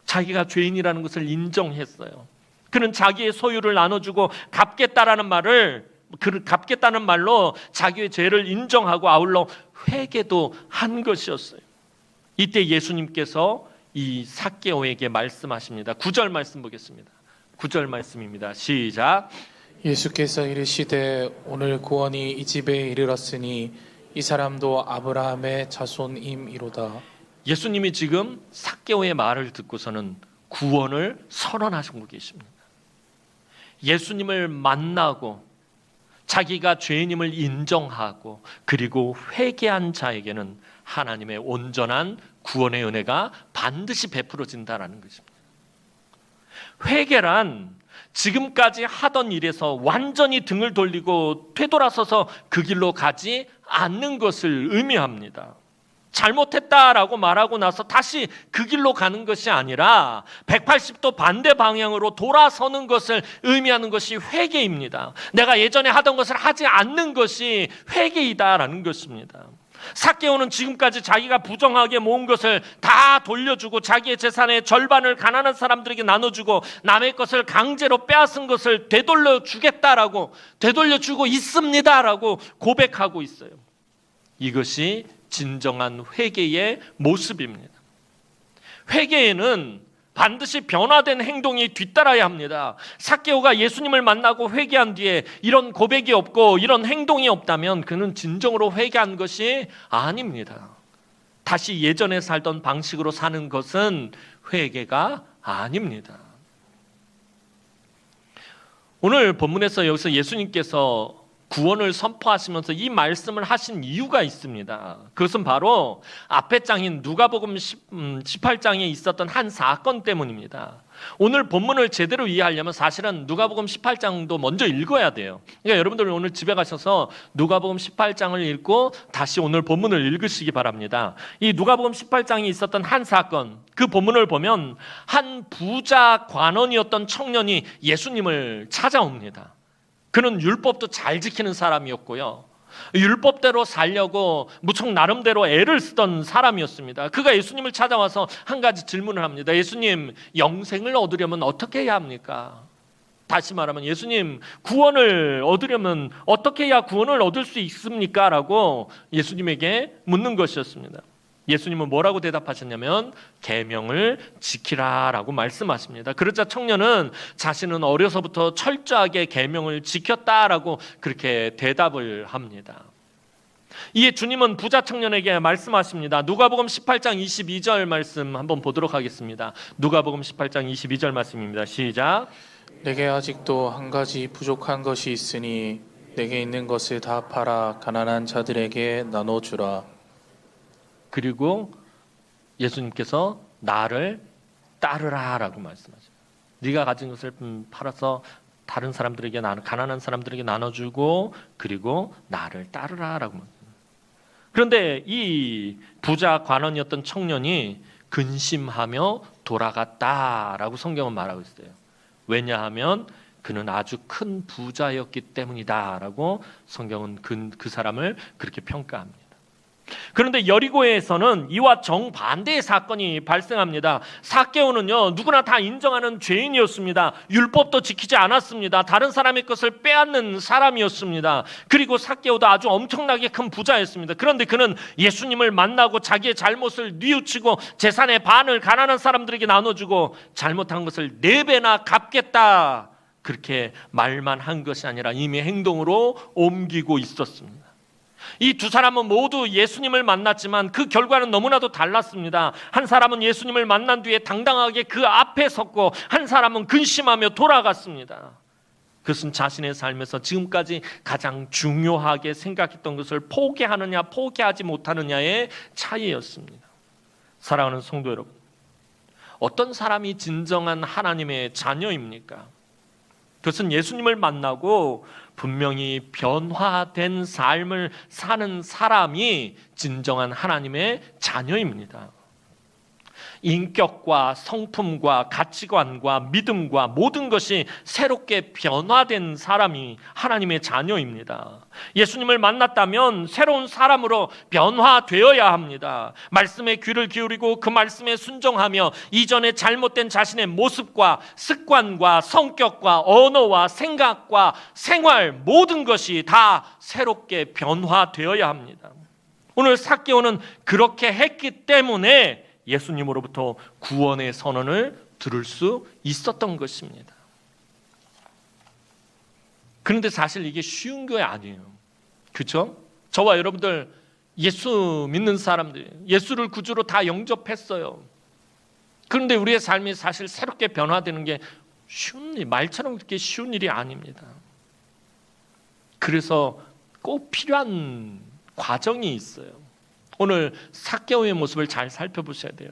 자기가 죄인이라는 것을 인정했어요. 그는 자기의 소유를 나눠주고 갚겠다는 말로 자기의 죄를 인정하고 아울러 회개도 한 것이었어요. 이때 예수님께서 이 삭개오에게 말씀하십니다. 9절 말씀 보겠습니다. 9절 말씀입니다. 시작. 예수께서 이르시되 오늘 구원이 이 집에 이르렀으니 이 사람도 아브라함의 자손임이로다. 예수님이 지금 삭개오의 말을 듣고서는 구원을 선언하시고 계십니다. 예수님을 만나고 자기가 죄인임을 인정하고 그리고 회개한 자에게는 하나님의 온전한 구원의 은혜가 반드시 베풀어진다는 것입니다. 회개란 지금까지 하던 일에서 완전히 등을 돌리고 되돌아서서 그 길로 가지 않는 것을 의미합니다. 잘못했다라고 말하고 나서 다시 그 길로 가는 것이 아니라 180도 반대 방향으로 돌아서는 것을 의미하는 것이 회개입니다. 내가 예전에 하던 것을 하지 않는 것이 회개이다라는 것입니다. 삭개오는 지금까지 자기가 부정하게 모은 것을 다 돌려주고 자기의 재산의 절반을 가난한 사람들에게 나눠주고 남의 것을 강제로 빼앗은 것을 되돌려주겠다라고, 되돌려주고 있습니다라고 고백하고 있어요. 이것이 진정한 회개의 모습입니다. 회개에는 반드시 변화된 행동이 뒤따라야 합니다. 삭개오가 예수님을 만나고 회개한 뒤에 이런 고백이 없고 이런 행동이 없다면 그는 진정으로 회개한 것이 아닙니다. 다시 예전에 살던 방식으로 사는 것은 회개가 아닙니다. 오늘 본문에서 여기서 예수님께서 구원을 선포하시면서 이 말씀을 하신 이유가 있습니다. 그것은 바로 앞에 장인 누가복음 18장에 있었던 한 사건 때문입니다. 오늘 본문을 제대로 이해하려면 사실은 누가복음 18장도 먼저 읽어야 돼요. 그러니까 여러분들 오늘 집에 가셔서 누가복음 18장을 읽고 다시 오늘 본문을 읽으시기 바랍니다. 이 누가복음 18장에 있었던 한 사건, 그 본문을 보면 한 부자 관원이었던 청년이 예수님을 찾아옵니다. 그는 율법도 잘 지키는 사람이었고요. 율법대로 살려고 무척 나름대로 애를 쓰던 사람이었습니다. 그가 예수님을 찾아와서 한 가지 질문을 합니다. 예수님, 영생을 얻으려면 어떻게 해야 합니까? 다시 말하면 예수님, 구원을 얻으려면 어떻게 해야 구원을 얻을 수 있습니까? 라고 예수님에게 묻는 것이었습니다. 예수님은 뭐라고 대답하셨냐면 계명을 지키라라고 말씀하십니다. 그러자 청년은 자신은 어려서부터 철저하게 계명을 지켰다라고 그렇게 대답을 합니다. 이에 주님은 부자 청년에게 말씀하십니다. 누가복음 18장 22절 말씀 한번 보도록 하겠습니다. 누가복음 18장 22절 말씀입니다. 시작. 내게 아직도 한 가지 부족한 것이 있으니 내게 있는 것을 다 팔아 가난한 자들에게 나눠주라. 그리고 예수님께서 나를 따르라 라고 말씀하십니다. 네가 가진 것을 팔아서 다른 사람들에게 가난한 사람들에게 나눠주고 그리고 나를 따르라 라고 말합니다. 그런데 이 부자 관원이었던 청년이 근심하며 돌아갔다라고 성경은 말하고 있어요. 왜냐하면 그는 아주 큰 부자였기 때문이다라고 성경은 그 사람을 그렇게 평가합니다. 그런데 여리고에서는 이와 정반대의 사건이 발생합니다. 삭개오는요, 누구나 다 인정하는 죄인이었습니다. 율법도 지키지 않았습니다. 다른 사람의 것을 빼앗는 사람이었습니다. 그리고 삭개오도 아주 엄청나게 큰 부자였습니다. 그런데 그는 예수님을 만나고 자기의 잘못을 뉘우치고 재산의 반을 가난한 사람들에게 나눠주고 잘못한 것을 4배나 갚겠다, 그렇게 말만 한 것이 아니라 이미 행동으로 옮기고 있었습니다. 이 두 사람은 모두 예수님을 만났지만 그 결과는 너무나도 달랐습니다. 한 사람은 예수님을 만난 뒤에 당당하게 그 앞에 섰고 한 사람은 근심하며 돌아갔습니다. 그것은 자신의 삶에서 지금까지 가장 중요하게 생각했던 것을 포기하느냐 포기하지 못하느냐의 차이였습니다. 사랑하는 성도 여러분, 어떤 사람이 진정한 하나님의 자녀입니까? 그것은 예수님을 만나고 분명히 변화된 삶을 사는 사람이 진정한 하나님의 자녀입니다. 인격과 성품과 가치관과 믿음과 모든 것이 새롭게 변화된 사람이 하나님의 자녀입니다. 예수님을 만났다면 새로운 사람으로 변화되어야 합니다. 말씀에 귀를 기울이고 그 말씀에 순종하며 이전에 잘못된 자신의 모습과 습관과 성격과 언어와 생각과 생활 모든 것이 다 새롭게 변화되어야 합니다. 오늘 삭개오는 그렇게 했기 때문에 예수님으로부터 구원의 선언을 들을 수 있었던 것입니다. 그런데 사실 이게 쉬운 게 아니에요. 그렇죠? 저와 여러분들 예수 믿는 사람들, 예수를 구주로 다 영접했어요. 그런데 우리의 삶이 사실 새롭게 변화되는 게 쉬운 일, 말처럼 그렇게 쉬운 일이 아닙니다. 그래서 꼭 필요한 과정이 있어요. 오늘 삭개오의 모습을 잘 살펴보셔야 돼요.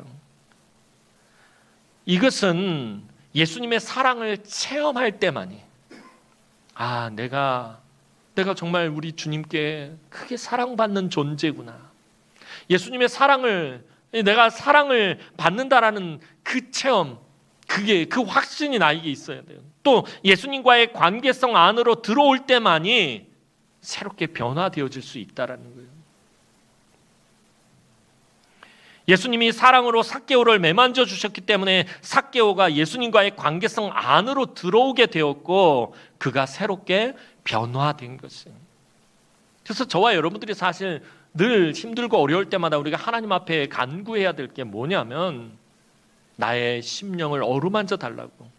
이것은 예수님의 사랑을 체험할 때만이, 내가 정말 우리 주님께 크게 사랑받는 존재구나. 예수님의 내가 사랑을 받는다라는 그 체험, 그 확신이 나에게 있어야 돼요. 또 예수님과의 관계성 안으로 들어올 때만이 새롭게 변화되어질 수 있다라는 거예요. 예수님이 사랑으로 삭개오를 매만져 주셨기 때문에 삭개오가 예수님과의 관계성 안으로 들어오게 되었고 그가 새롭게 변화된 것이에요. 그래서 저와 여러분들이 사실 늘 힘들고 어려울 때마다 우리가 하나님 앞에 간구해야 될 게 뭐냐면 나의 심령을 어루만져 달라고.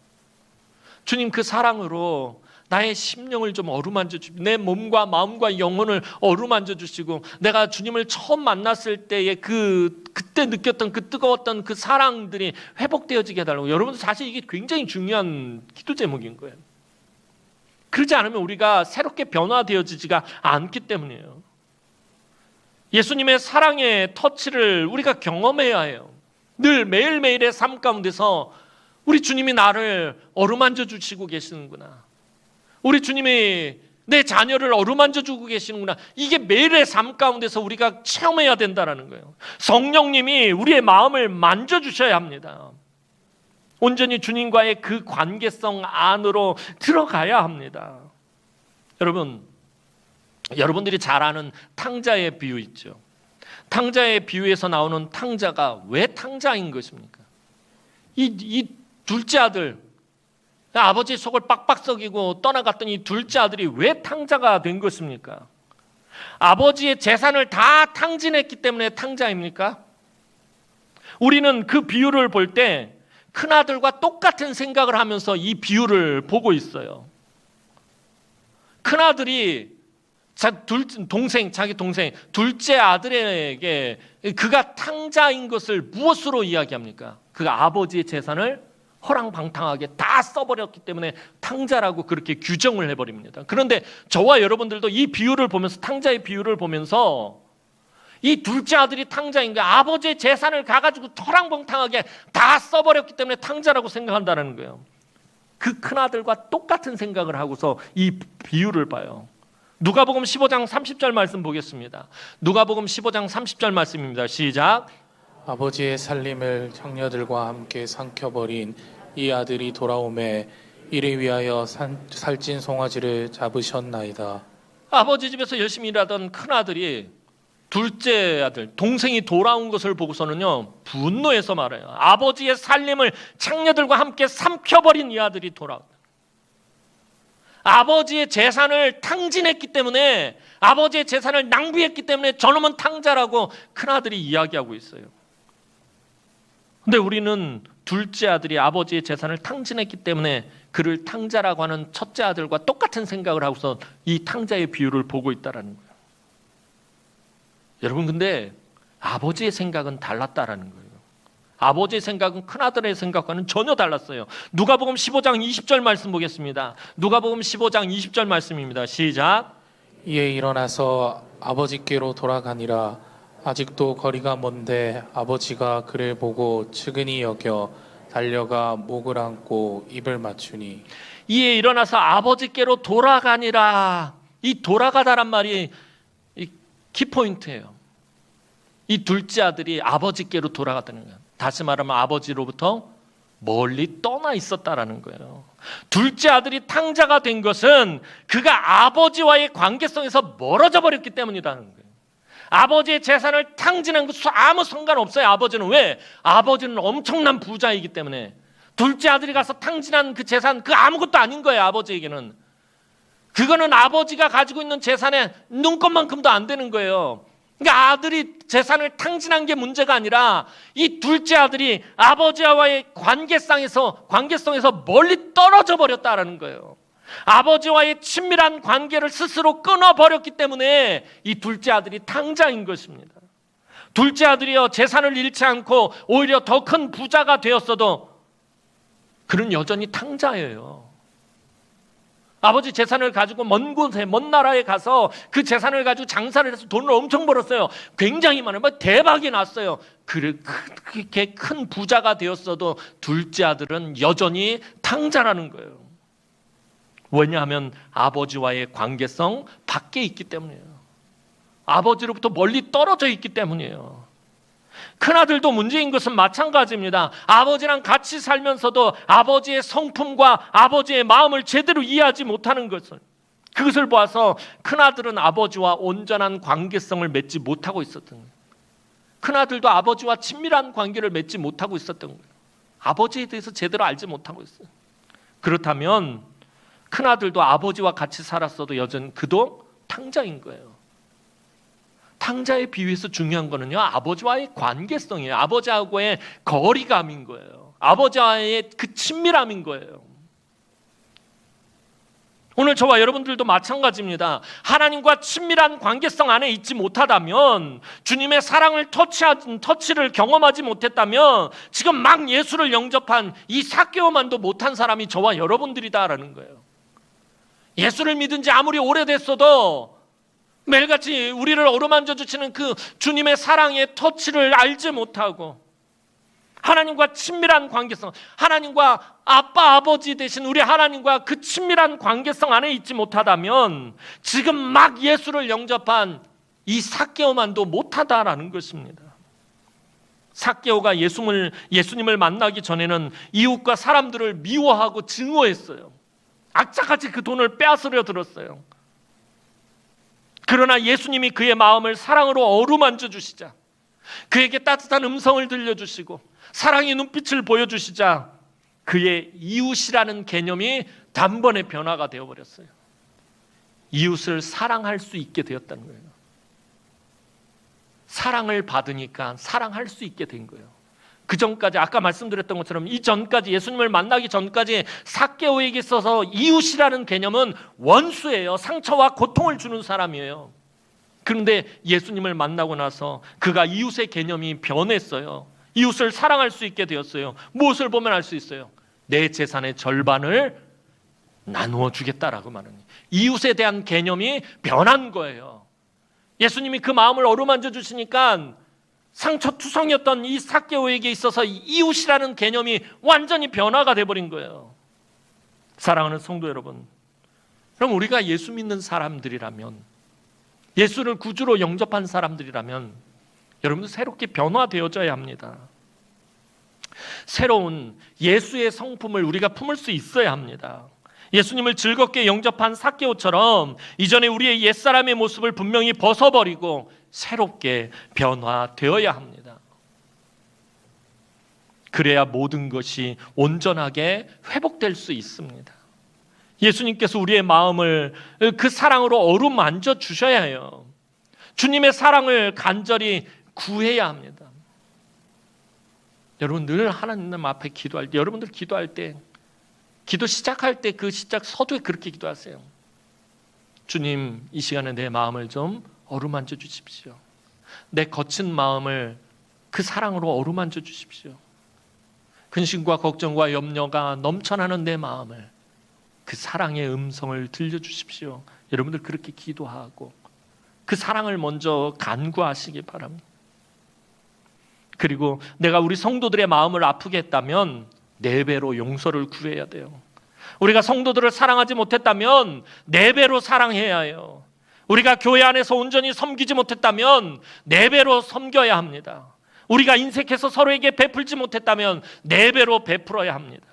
주님, 그 사랑으로 나의 심령을 좀 어루만져 주시고 내 몸과 마음과 영혼을 어루만져 주시고 내가 주님을 처음 만났을 때의 그때 느꼈던 그 뜨거웠던 그 사랑들이 회복되어지게 해달라고. 여러분, 사실 이게 굉장히 중요한 기도 제목인 거예요. 그러지 않으면 우리가 새롭게 변화되어지지가 않기 때문이에요. 예수님의 사랑의 터치를 우리가 경험해야 해요. 늘 매일매일의 삶 가운데서 우리 주님이 나를 어루만져 주시고 계시는구나. 우리 주님이 내 자녀를 어루만져 주고 계시는구나. 이게 매일의 삶 가운데서 우리가 체험해야 된다는 거예요. 성령님이 우리의 마음을 만져주셔야 합니다. 온전히 주님과의 그 관계성 안으로 들어가야 합니다. 여러분들이 잘 아는 탕자의 비유 있죠. 탕자의 비유에서 나오는 탕자가 왜 탕자인 것입니까? 이 둘째 아들, 아버지 속을 빡빡 썩이고 떠나갔던 이 둘째 아들이 왜 탕자가 된 것입니까? 아버지의 재산을 다 탕진했기 때문에 탕자입니까? 우리는 그 비유를 볼 때 큰아들과 똑같은 생각을 하면서 이 비유를 보고 있어요. 큰아들이 자기 동생 둘째 아들에게 그가 탕자인 것을 무엇으로 이야기합니까? 그가 아버지의 재산을 허랑방탕하게 다 써버렸기 때문에 탕자라고 그렇게 규정을 해버립니다. 그런데 저와 여러분들도 이 비유를 보면서, 탕자의 비유를 보면서 이 둘째 아들이 탕자인 거예요. 아버지의 재산을 가가지고 허랑방탕하게 다 써버렸기 때문에 탕자라고 생각한다는 거예요. 그 큰아들과 똑같은 생각을 하고서 이 비유를 봐요. 누가복음 15장 30절 말씀 보겠습니다. 누가복음 15장 30절 말씀입니다. 시작. 아버지의 살림을 장녀들과 함께 삼켜버린 이 아들이 돌아오매 이를 위하여 살찐 송아지를 잡으셨나이다. 아버지 집에서 열심히 일하던 큰아들이 둘째 아들, 동생이 돌아온 것을 보고서는요, 분노해서 말해요. 아버지의 살림을 장녀들과 함께 삼켜버린 이 아들이 돌아온다. 아버지의 재산을 탕진했기 때문에, 아버지의 재산을 낭비했기 때문에 저놈은 탕자라고 큰아들이 이야기하고 있어요. 근데 우리는 둘째 아들이 아버지의 재산을 탕진했기 때문에 그를 탕자라고 하는 첫째 아들과 똑같은 생각을 하고서 이 탕자의 비유를 보고 있다는 거예요. 여러분, 근데 아버지의 생각은 달랐다라는 거예요. 아버지의 생각은 큰아들의 생각과는 전혀 달랐어요. 누가복음 15장 20절 말씀 보겠습니다. 누가복음 15장 20절 말씀입니다. 시작. 이에 일어나서 아버지께로 돌아가니라. 아직도 거리가 먼데 아버지가 그를 보고 측은히 여겨 달려가 목을 안고 입을 맞추니. 이에 일어나서 아버지께로 돌아가니라. 이 돌아가다란 말이 이 키포인트예요. 이 둘째 아들이 아버지께로 돌아갔다는 거예요. 다시 말하면 아버지로부터 멀리 떠나 있었다라는 거예요. 둘째 아들이 탕자가 된 것은 그가 아버지와의 관계성에서 멀어져 버렸기 때문이라는 거예요. 아버지의 재산을 탕진한 것과 아무 상관없어요. 아버지는 왜? 아버지는 엄청난 부자이기 때문에. 둘째 아들이 가서 탕진한 그 재산, 그 아무것도 아닌 거예요. 아버지에게는. 그거는 아버지가 가지고 있는 재산의 눈꼽만큼도 안 되는 거예요. 그러니까 아들이 재산을 탕진한 게 문제가 아니라 이 둘째 아들이 아버지와의 관계성에서 멀리 떨어져 버렸다라는 거예요. 아버지와의 친밀한 관계를 스스로 끊어버렸기 때문에 이 둘째 아들이 탕자인 것입니다. 둘째 아들이요, 재산을 잃지 않고 오히려 더 큰 부자가 되었어도 그는 여전히 탕자예요. 아버지 재산을 가지고 먼 곳에, 먼 나라에 가서 그 재산을 가지고 장사를 해서 돈을 엄청 벌었어요. 굉장히 많아요. 대박이 났어요. 그렇게 큰 부자가 되었어도 둘째 아들은 여전히 탕자라는 거예요. 왜냐하면 아버지와의 관계성 밖에 있기 때문이에요. 아버지로부터 멀리 떨어져 있기 때문이에요. 큰아들도 문제인 것은 마찬가지입니다. 아버지랑 같이 살면서도 아버지의 성품과 아버지의 마음을 제대로 이해하지 못하는 것을, 그것을 보아서 큰아들은 아버지와 온전한 관계성을 맺지 못하고 있었던 거예요. 큰아들도 아버지와 친밀한 관계를 맺지 못하고 있었던 거예요. 아버지에 대해서 제대로 알지 못하고 있어요. 그렇다면 큰아들도 아버지와 같이 살았어도 여전히 그도 탕자인 거예요. 탕자의 비유에서 중요한 거는요, 아버지와의 관계성이에요. 아버지하고의 거리감인 거예요. 아버지와의 그 친밀함인 거예요. 오늘 저와 여러분들도 마찬가지입니다. 하나님과 친밀한 관계성 안에 있지 못하다면, 주님의 사랑을 터치를 경험하지 못했다면 지금 막 예수를 영접한 이 삭개오만도 못한 사람이 저와 여러분들이다라는 거예요. 예수를 믿은 지 아무리 오래됐어도 매일같이 우리를 어루만져 주시는 그 주님의 사랑의 터치를 알지 못하고, 하나님과 친밀한 관계성, 하나님과 아빠 아버지 되신 우리 하나님과 그 친밀한 관계성 안에 있지 못하다면 지금 막 예수를 영접한 이 삭개오만도 못하다라는 것입니다. 삭개오가 예수님을 만나기 전에는 이웃과 사람들을 미워하고 증오했어요. 악착같이 그 돈을 빼앗으려 들었어요. 그러나 예수님이 그의 마음을 사랑으로 어루만져 주시자, 그에게 따뜻한 음성을 들려주시고 사랑의 눈빛을 보여주시자 그의 이웃이라는 개념이 단번에 변화가 되어버렸어요. 이웃을 사랑할 수 있게 되었다는 거예요. 사랑을 받으니까 사랑할 수 있게 된 거예요. 그 전까지 아까 말씀드렸던 것처럼 이 전까지 예수님을 만나기 전까지 삭개오에게 있어서 이웃이라는 개념은 원수예요. 상처와 고통을 주는 사람이에요. 그런데 예수님을 만나고 나서 그가 이웃의 개념이 변했어요. 이웃을 사랑할 수 있게 되었어요. 무엇을 보면 알 수 있어요? 내 재산의 절반을 나누어 주겠다라고 말하는 이웃에 대한 개념이 변한 거예요. 예수님이 그 마음을 어루만져 주시니까 상처투성이었던 이 삭개오에게 있어서 이웃이라는 개념이 완전히 변화가 돼버린 거예요. 사랑하는 성도 여러분, 그럼 우리가 예수 믿는 사람들이라면, 예수를 구주로 영접한 사람들이라면 여러분들 새롭게 변화되어져야 합니다. 새로운 예수의 성품을 우리가 품을 수 있어야 합니다. 예수님을 즐겁게 영접한 삭개오처럼 이전에 우리의 옛사람의 모습을 분명히 벗어버리고 새롭게 변화되어야 합니다. 그래야 모든 것이 온전하게 회복될 수 있습니다. 예수님께서 우리의 마음을 그 사랑으로 어루만져 주셔야 해요. 주님의 사랑을 간절히 구해야 합니다. 여러분 늘 하나님 앞에 기도할 때, 여러분들 기도할 때, 기도 시작할 때 그 시작 서두에 그렇게 기도하세요. 주님, 이 시간에 내 마음을 좀 어루만져 주십시오. 내 거친 마음을 그 사랑으로 어루만져 주십시오. 근심과 걱정과 염려가 넘쳐나는 내 마음을 그 사랑의 음성을 들려주십시오. 여러분들 그렇게 기도하고 그 사랑을 먼저 간구하시기 바랍니다. 그리고 내가 우리 성도들의 마음을 아프게 했다면 4배로 용서를 구해야 돼요. 우리가 성도들을 사랑하지 못했다면 4배로 사랑해야 해요. 우리가 교회 안에서 온전히 섬기지 못했다면 4배로 섬겨야 합니다. 우리가 인색해서 서로에게 베풀지 못했다면 4배로 베풀어야 합니다.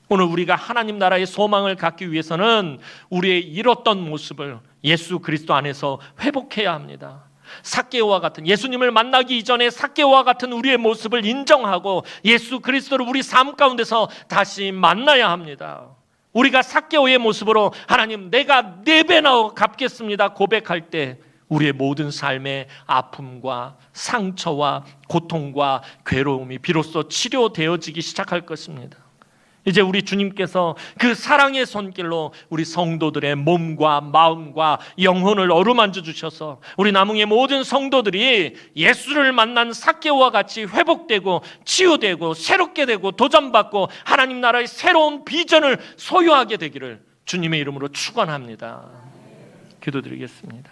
오늘 우리가 하나님 나라의 소망을 갖기 위해서는 우리의 잃었던 모습을 예수 그리스도 안에서 회복해야 합니다. 삭개오와 같은, 예수님을 만나기 이전에 삭개오와 같은 우리의 모습을 인정하고 예수 그리스도를 우리 삶 가운데서 다시 만나야 합니다. 우리가 삭개오의 모습으로 하나님 내가 4배나 갚겠습니다 고백할 때 우리의 모든 삶의 아픔과 상처와 고통과 괴로움이 비로소 치료되어지기 시작할 것입니다. 이제 우리 주님께서 그 사랑의 손길로 우리 성도들의 몸과 마음과 영혼을 어루만져 주셔서 우리 남흥의 모든 성도들이 예수를 만난 삭개오와 같이 회복되고 치유되고 새롭게 되고 도전받고 하나님 나라의 새로운 비전을 소유하게 되기를 주님의 이름으로 축원합니다. 기도드리겠습니다.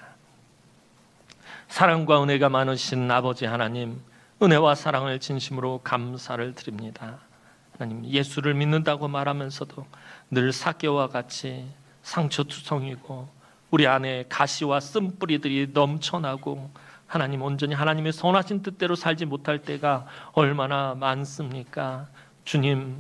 사랑과 은혜가 많으신 아버지 하나님, 은혜와 사랑을 진심으로 감사를 드립니다. 하나님, 예수를 믿는다고 말하면서도 늘 삭개오와 같이 상처투성이고 우리 안에 가시와 쓴뿌리들이 넘쳐나고 하나님 온전히 하나님의 선하신 뜻대로 살지 못할 때가 얼마나 많습니까? 주님,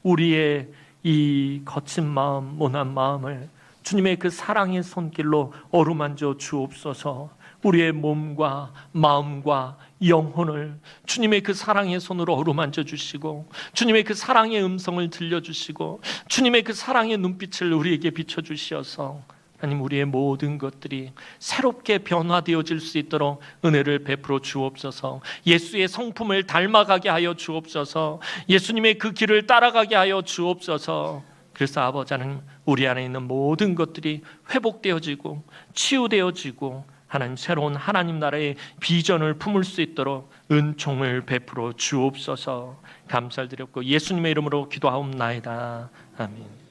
우리의 이 거친 마음, 모난 마음을 주님의 그 사랑의 손길로 어루만져 주옵소서. 우리의 몸과 마음과 영혼을 주님의 그 사랑의 손으로 어루만져 주시고 주님의 그 사랑의 음성을 들려주시고 주님의 그 사랑의 눈빛을 우리에게 비춰주시어서 하나님 우리의 모든 것들이 새롭게 변화되어질 수 있도록 은혜를 베풀어 주옵소서. 예수의 성품을 닮아가게 하여 주옵소서. 예수님의 그 길을 따라가게 하여 주옵소서. 그래서 아버지 하나님, 우리 안에 있는 모든 것들이 회복되어지고 치유되어지고 하나님 새로운 하나님 나라의 비전을 품을 수 있도록 은총을 베풀어 주옵소서. 감사를 드렸고 예수님의 이름으로 기도하옵나이다. 아멘.